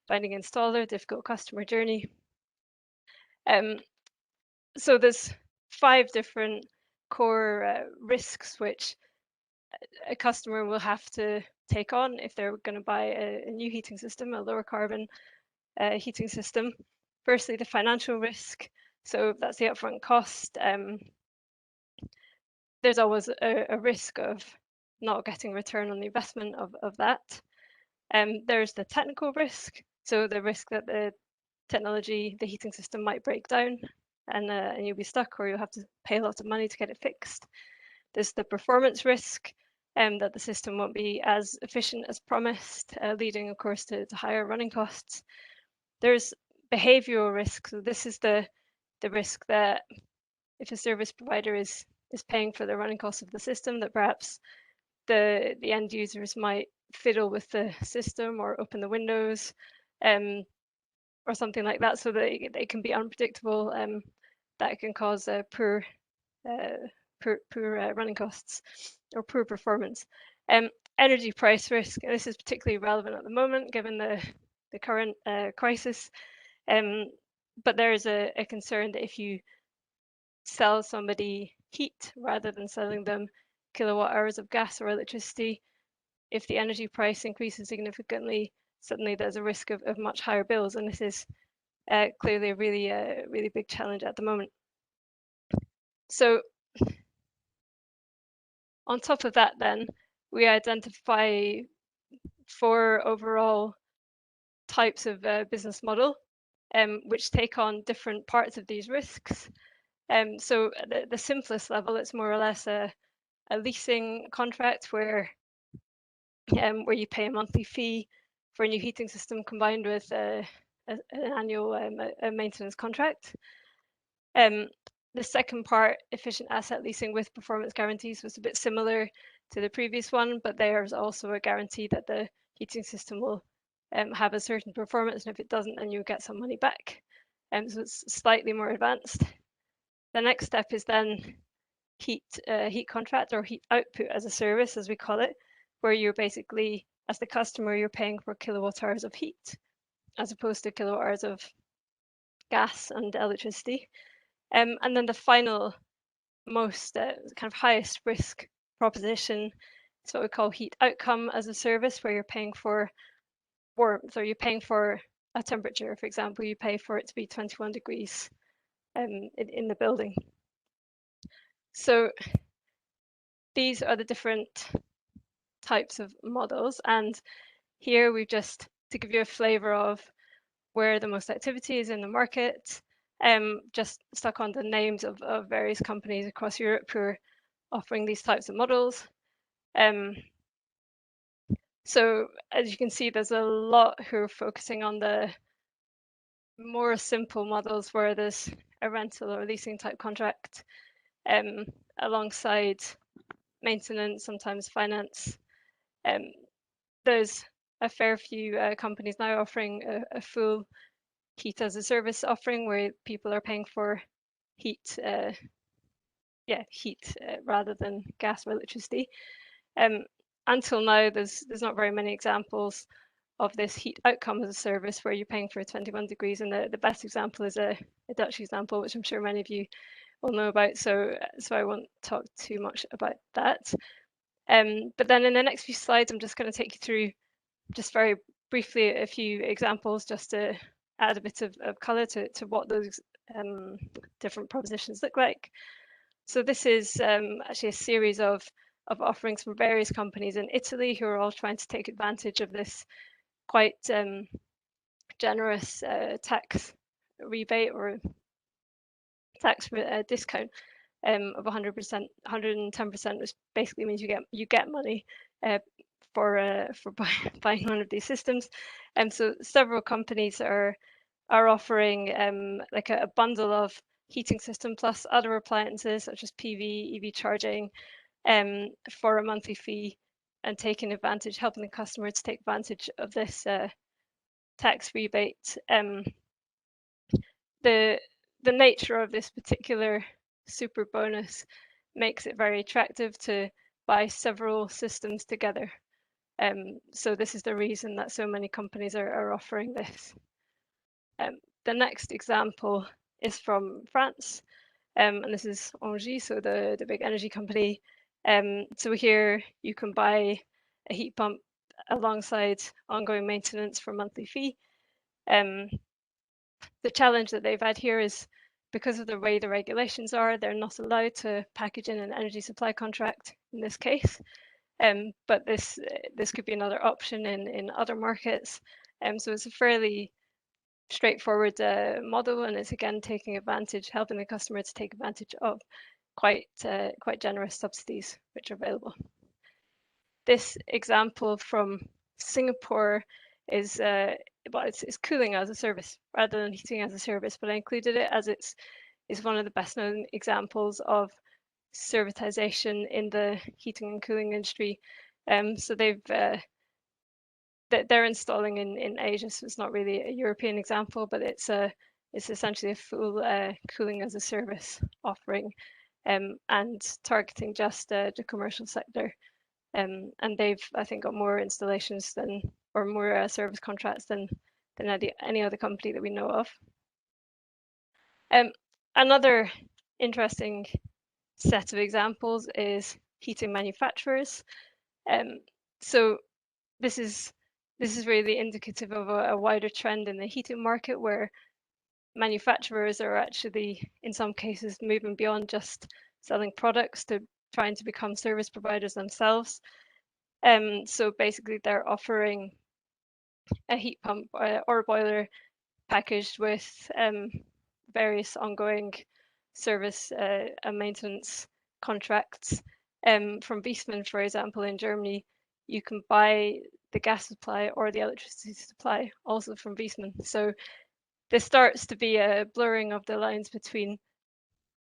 finding an installer, difficult customer journey. So there's 5 different core risks which a customer will have to take on if they're going to buy a new heating system, a lower carbon heating system. Firstly, the financial risk. So that's the upfront cost. There's always a risk of not getting return on the investment of that. There's the technical risk. So the risk that the technology, the heating system might break down and you'll be stuck, or you'll have to pay a lot of money to get it fixed. There's the performance risk, that the system won't be as efficient as promised, leading, of course, to higher running costs. There's behavioral risk. So this is the risk that if a service provider is paying for the running costs of the system, that perhaps the end users might fiddle with the system or open the windows, or something like that, so that they can be unpredictable. That can cause poor running costs or poor performance. Energy price risk. This is particularly relevant at the moment given the current crisis. But there is a concern that if you sell somebody heat rather than selling them kilowatt hours of gas or electricity, if the energy price increases significantly, suddenly there's a risk of much higher bills, and this is clearly a really big challenge at the moment. So on top of that, then we identify 4 overall types of business model, which take on different parts of these risks. So the simplest level, it's more or less a leasing contract where you pay a monthly fee for a new heating system combined with an annual maintenance contract. The second part, efficient asset leasing with performance guarantees, was a bit similar to the previous one, but there's also a guarantee that the heating system will have a certain performance, and if it doesn't, then you'll get some money back. So it's slightly more advanced. The next step is then heat contract, or heat output as a service, as we call it, where you're basically, as the customer, you're paying for kilowatt hours of heat as opposed to kilowatt hours of gas and electricity. And then the final, most kind of highest risk proposition is what we call heat outcome as a service, where you're paying for warmth, or you're paying for a temperature. For example, you pay for it to be 21 degrees in the building. So these are the different types of models, and here we've just, to give you a flavor of where the most activity is in the market, just stuck on the names of various companies across Europe who are offering these types of models. So as you can see, there's a lot who are focusing on the more simple models where there's a rental or leasing type contract alongside maintenance, sometimes finance. There's a fair few companies now offering a full heat as a service offering where people are paying for heat, rather than gas or electricity. Until now, there's not very many examples of this heat outcome as a service where you're paying for 21 degrees, and the best example is a Dutch example, which I'm sure many of you will know about. So I won't talk too much about that. But then in the next few slides, I'm just going to take you through just very briefly a few examples just to add a bit of colour to what those different propositions look like. So this is actually a series of offerings from various companies in Italy who are all trying to take advantage of this quite generous tax rebate or tax discount of 100%, 110%, which basically means you get money for buying one of these systems. And so several companies are offering like a bundle of heating system plus other appliances such as PV, EV charging for a monthly fee, and taking advantage, helping the customer to take advantage of this tax rebate. The nature of this particular super bonus makes it very attractive to buy several systems together. So this is the reason that so many companies are offering this. The next example is from France, and this is Engie, so the big energy company. So here you can buy a heat pump alongside ongoing maintenance for a monthly fee. The challenge that they've had here is because of the way the regulations are, they're not allowed to package in an energy supply contract in this case. But this could be another option in other markets. So it's a fairly straightforward model, and it's again taking advantage, helping the customer to take advantage of quite generous subsidies which are available. This example from Singapore is it's cooling as a service rather than heating as a service, but I included it as it's one of the best known examples of servitisation in the heating and cooling industry. So they're installing in Asia, so it's not really a European example, but it's essentially a full cooling as a service offering, and targeting just the commercial sector. And they've, I think, got more installations or more service contracts than any other company that we know of. Another interesting set of examples is heating manufacturers. So this is really indicative of a wider trend in the heating market where manufacturers are actually, in some cases, moving beyond just selling products to trying to become service providers themselves. So basically, they're offering a heat pump or a boiler packaged with various ongoing service and maintenance contracts. From Viessmann, for example, in Germany, you can buy the gas supply or the electricity supply also from Viessmann. So there starts to be a blurring of the lines between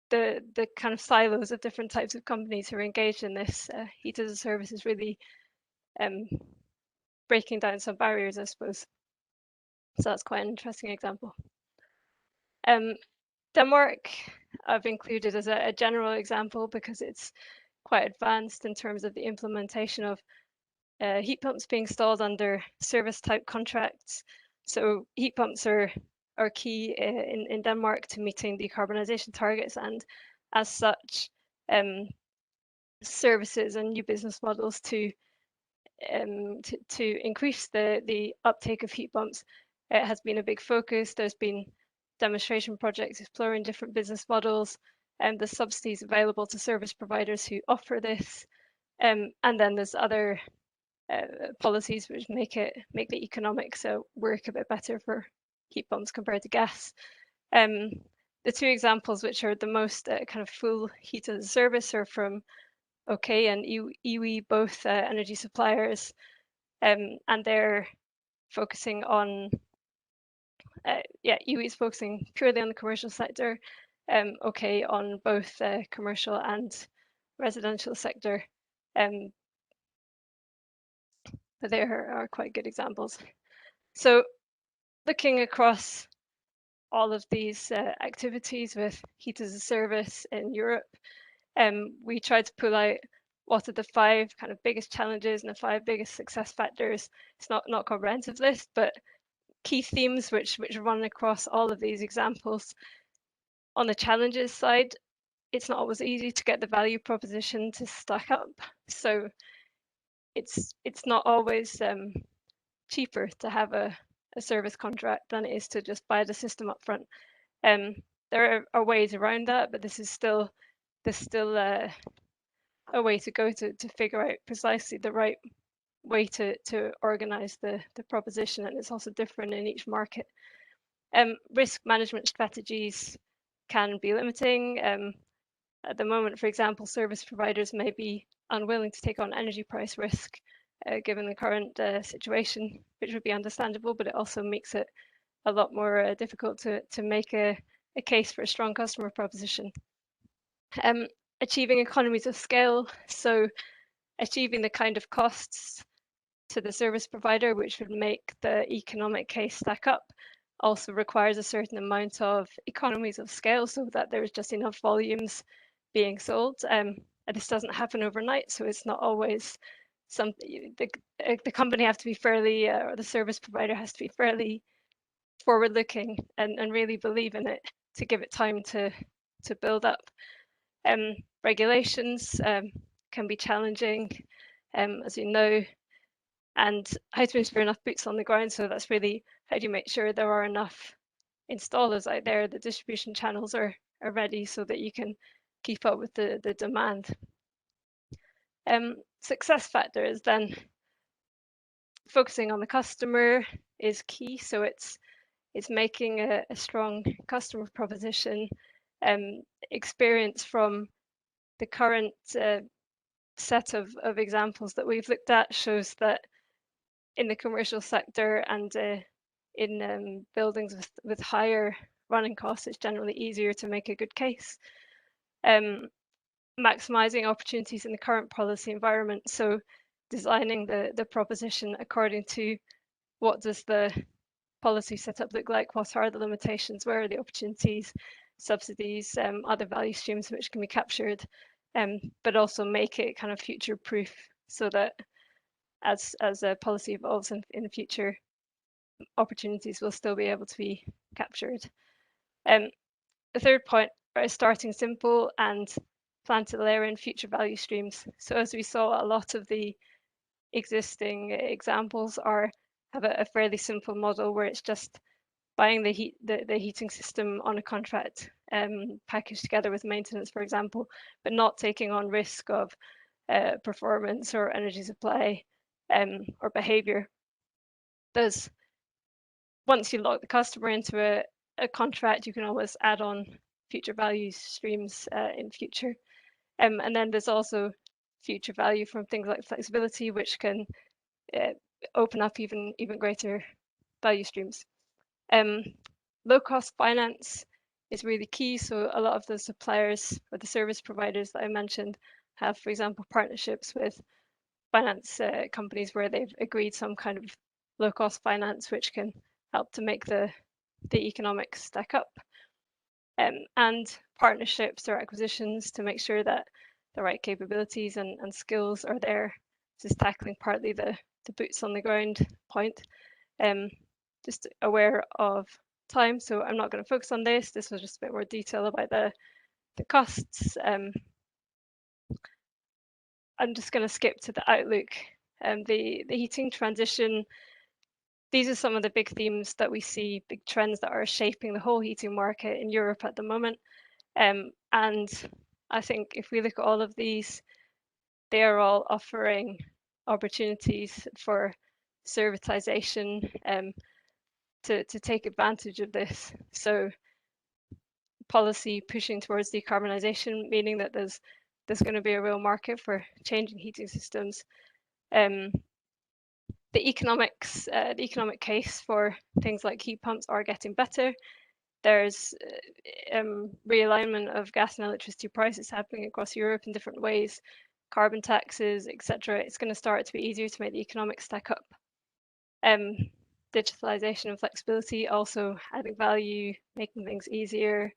the kind of silos of different types of companies who are engaged in this. Heat as a service is really breaking down some barriers, I suppose. So that's quite an interesting example. Denmark I've included as a general example because it's quite advanced in terms of the implementation of heat pumps being installed under service type contracts. So heat pumps are key in Denmark to meeting decarbonisation targets, and as such, services and new business models to increase the uptake of heat pumps has been a big focus. There's been demonstration projects exploring different business models and the subsidies available to service providers who offer this. And then there's other policies which make the economics work a bit better for heat pumps compared to gas. The two examples which are the most kind of full heat as a service are from OK and EWE, both energy suppliers. and they're focusing on UE is focusing purely on the commercial sector, OK on both commercial and residential sector. But they are quite good examples. So looking across all of these activities with heat as a service in Europe, we tried to pull out what are the 5 kind of biggest challenges and the 5 biggest success factors. It's not a comprehensive list, but key themes which run across all of these examples. On the challenges side, it's not always easy to get the value proposition to stack up. So it's not always cheaper to have a service contract than it is to just buy the system up front. There are ways around that, but there's still a way to go to figure out precisely the right way to organize the proposition, and it's also different in each market. Risk management strategies can be limiting. At the moment, for example, service providers may be unwilling to take on energy price risk given the current situation, which would be understandable, but it also makes it a lot more difficult to make a case for a strong customer proposition. Achieving economies of scale, so achieving the kind of costs to the service provider which would make the economic case stack up, also requires a certain amount of economies of scale so that there's just enough volumes being sold. And this doesn't happen overnight, so it's not always something. The company has to be fairly, or the service provider has to be fairly forward-looking and really believe in it to give it time to build up. Regulations can be challenging, as you know, and how to ensure enough boots on the ground. So that's really how do you make sure there are enough installers out there, the distribution channels are ready so that you can keep up with the demand. Success factors then, focusing on the customer is key. So it's making a strong customer proposition. Experience from the current set of examples that we've looked at shows that in the commercial sector and in buildings with higher running costs, it's generally easier to make a good case. Maximizing opportunities in the current policy environment, so designing the proposition according to what does the policy setup look like, what are the limitations, where are the opportunities, subsidies, other value streams which can be captured, but also make it kind of future proof so that as a policy evolves in the future, opportunities will still be able to be captured. The third point is starting simple and plan to layer in future value streams. So as we saw, a lot of the existing examples have a fairly simple model where it's just buying the heating system on a contract, packaged together with maintenance, for example, but not taking on risk of performance or energy supply or behavior. Once you lock the customer into a contract, you can always add on future value streams in future. And then there's also future value from things like flexibility, which can open up even greater value streams. Low cost finance is really key. So a lot of the suppliers or the service providers that I mentioned have, for example, partnerships with finance companies where they've agreed some kind of low cost finance, which can help to make the economics stack up. And partnerships or acquisitions to make sure that the right capabilities and skills are there. This is tackling partly the boots on the ground point. Just aware of time, so I'm not going to focus on this. This was just a bit more detail about the costs. I'm just going to skip to the outlook. The heating transition, these are some of the big themes that we see, big trends that are shaping the whole heating market in Europe at the moment. And I think if we look at all of these, they are all offering opportunities for servitisation to take advantage of this. So policy pushing towards decarbonisation, meaning that there's going to be a real market for changing heating systems. the economic case for things like heat pumps are getting better. There's realignment of gas and electricity prices happening across Europe in different ways, carbon taxes, etc. It's going to start to be easier to make the economics stack up. Digitalization and flexibility also adding value, making things easier.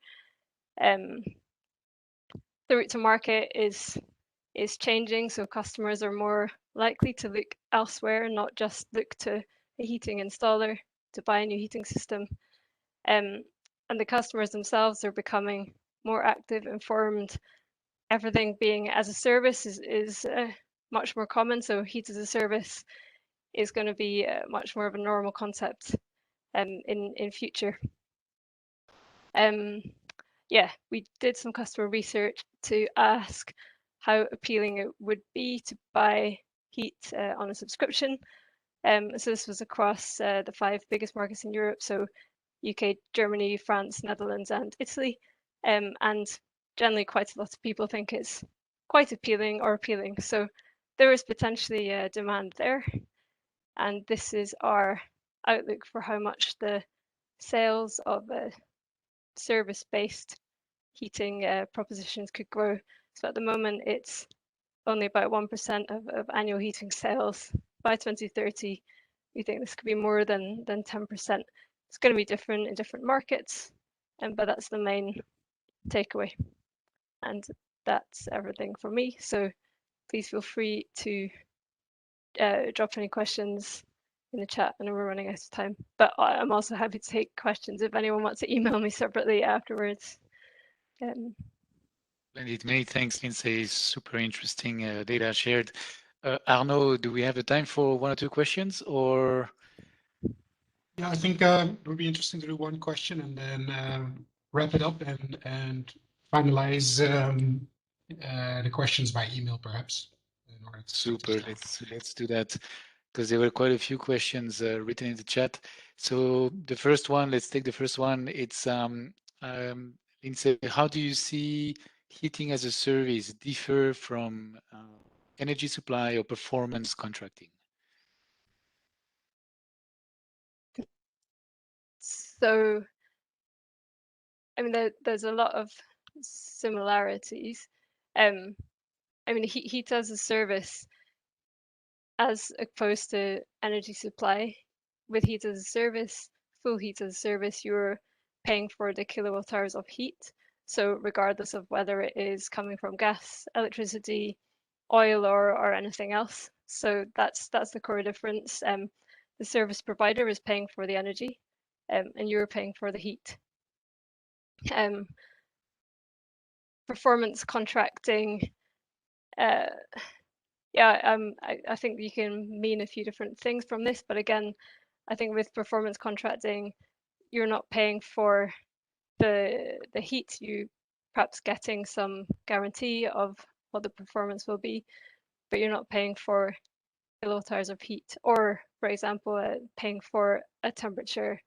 The route to market is changing, so customers are more likely to look elsewhere and not just look to a heating installer to buy a new heating system. And the customers themselves are becoming more active, informed. Everything being as a service is much more common, so heat as a service is going to be much more of a normal concept in future. Yeah, we did some customer research to ask how appealing it would be to buy heat on a subscription. So this was across the 5 biggest markets in Europe, so UK, Germany, France, Netherlands, and Italy. And generally quite a lot of people think it's quite appealing or appealing. So there is potentially demand there. And this is our outlook for how much the sales of service-based heating propositions could grow. So at the moment, it's only about 1% of annual heating sales. By 2030, we think this could be more than 10%. It's going to be different in different markets, but that's the main takeaway. And that's everything from me. So please feel free to drop any questions in the chat. I know we're running out of time, but I'm also happy to take questions if anyone wants to email me separately afterwards. Indeed, many thanks, Lindsay. Super interesting data shared. Arnaud, do we have the time for 1 or 2 questions, or? Yeah, I think it would be interesting to do 1 question and then wrap it up and finalize the questions by email, perhaps. Super. Let's do that, because there were quite a few questions written in the chat. So the first one, let's take the first one. It's Lindsay, how do you see heating as a service differ from energy supply or performance contracting? So, I mean, there's a lot of similarities. I mean, heat as a service, as opposed to energy supply. With heat as a service, full heat as a service, you're paying for the kilowatt hours of heat. So regardless of whether it is coming from gas, electricity, oil, or anything else. So that's the core difference. The service provider is paying for the energy, and you're paying for the heat. Performance contracting, yeah, I think you can mean a few different things from this, but again, I think with performance contracting, you're not paying for the heat. You perhaps getting some guarantee of what the performance will be, but you're not paying for kilowatt hours of heat, or for example, paying for a temperature,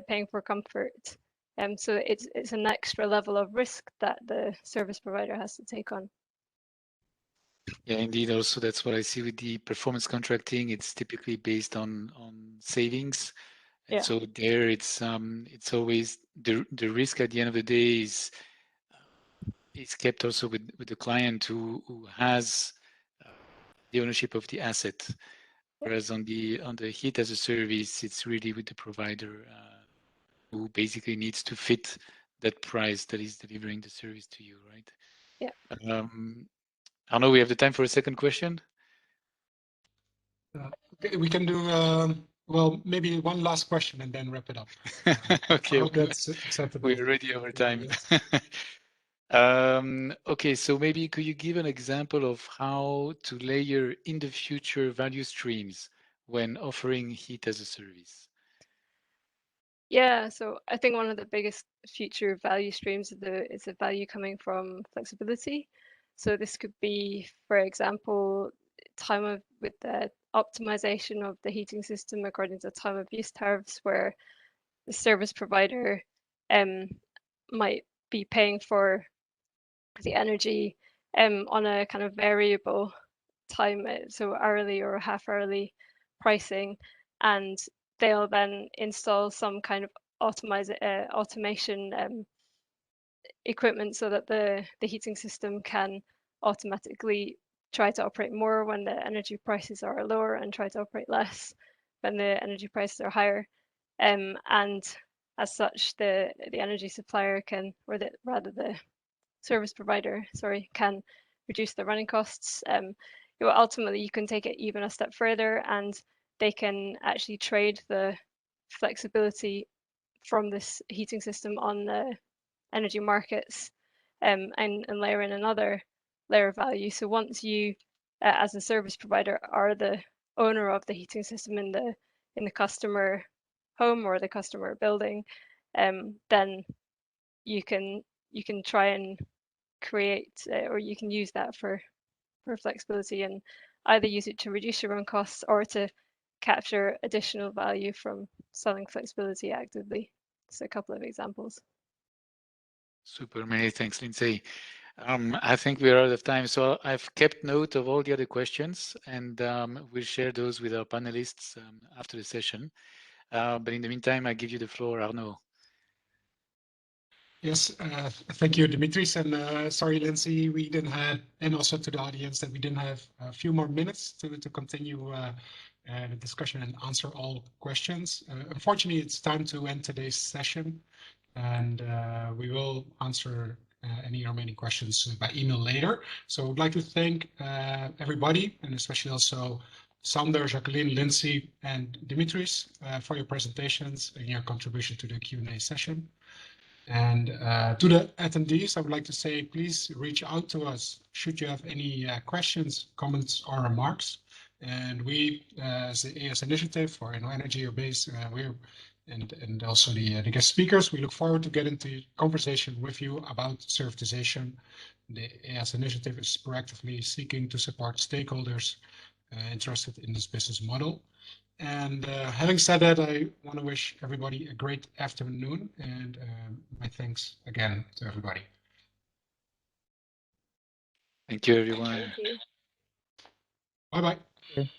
paying for comfort. So it's an extra level of risk that the service provider has to take on. Yeah, indeed. Also, that's what I see with the performance contracting. It's typically based on savings, and Yeah. so there it's always the risk at the end of the day is kept also with the client who has the ownership of the asset, whereas on the heat as a service, it's really with the provider who basically needs to fit that price that is delivering the service to you, right? Yeah. Arnaud, we have the time for a second question. Okay, we can do well, maybe 1 last question and then wrap it up. Okay, I hope that's acceptable. we're already over time. Okay, so maybe could you give an example of how to layer in the future value streams when offering heat as a service? Yeah, so I think one of the biggest future value streams is the value coming from flexibility. So this could be, for example, with the optimization of the heating system according to time of use tariffs, where the service provider might be paying for the energy on a kind of variable time, so hourly or half hourly pricing, and they'll then install some kind of automation equipment so that the heating system can automatically try to operate more when the energy prices are lower and try to operate less when the energy prices are higher. And as such, the energy supplier can, or the service provider, sorry, can reduce the running costs. Ultimately, you can take it even a step further, and they can actually trade the flexibility from this heating system on the energy markets, and layer in another layer of value. So once you, as a service provider, are the owner of the heating system in the customer home or the customer building, then you can try and create, or you can use that for flexibility, and either use it to reduce your own costs or to capture additional value from selling flexibility actively. So a couple of examples. Super, many thanks, Lindsay. I think we're out of time, so I've kept note of all the other questions, and we'll share those with our panelists after the session. But in the meantime, I give you the floor, Arno. Yes, thank you, Dimitris, and sorry, Lindsay, we didn't have, and also to the audience, that we didn't have a few more minutes to continue the discussion and answer all questions. Unfortunately, it's time to end today's session, and we will answer any remaining questions by email later. So I'd like to thank everybody, and especially also Sander, Jacqueline, Lindsay, and Dimitris for your presentations and your contribution to the Q&A session. And to the attendees, I would like to say, please reach out to us should you have any questions, comments, or remarks. And we, as the HaaS initiative for InnoEnergy or base, and also the guest speakers, we look forward to getting into conversation with you about servitization. The HaaS initiative is proactively seeking to support stakeholders interested in this business model. And having said that, I want to wish everybody a great afternoon, and my thanks again to everybody. Thank you, everyone. Thank you. Bye-bye. Okay.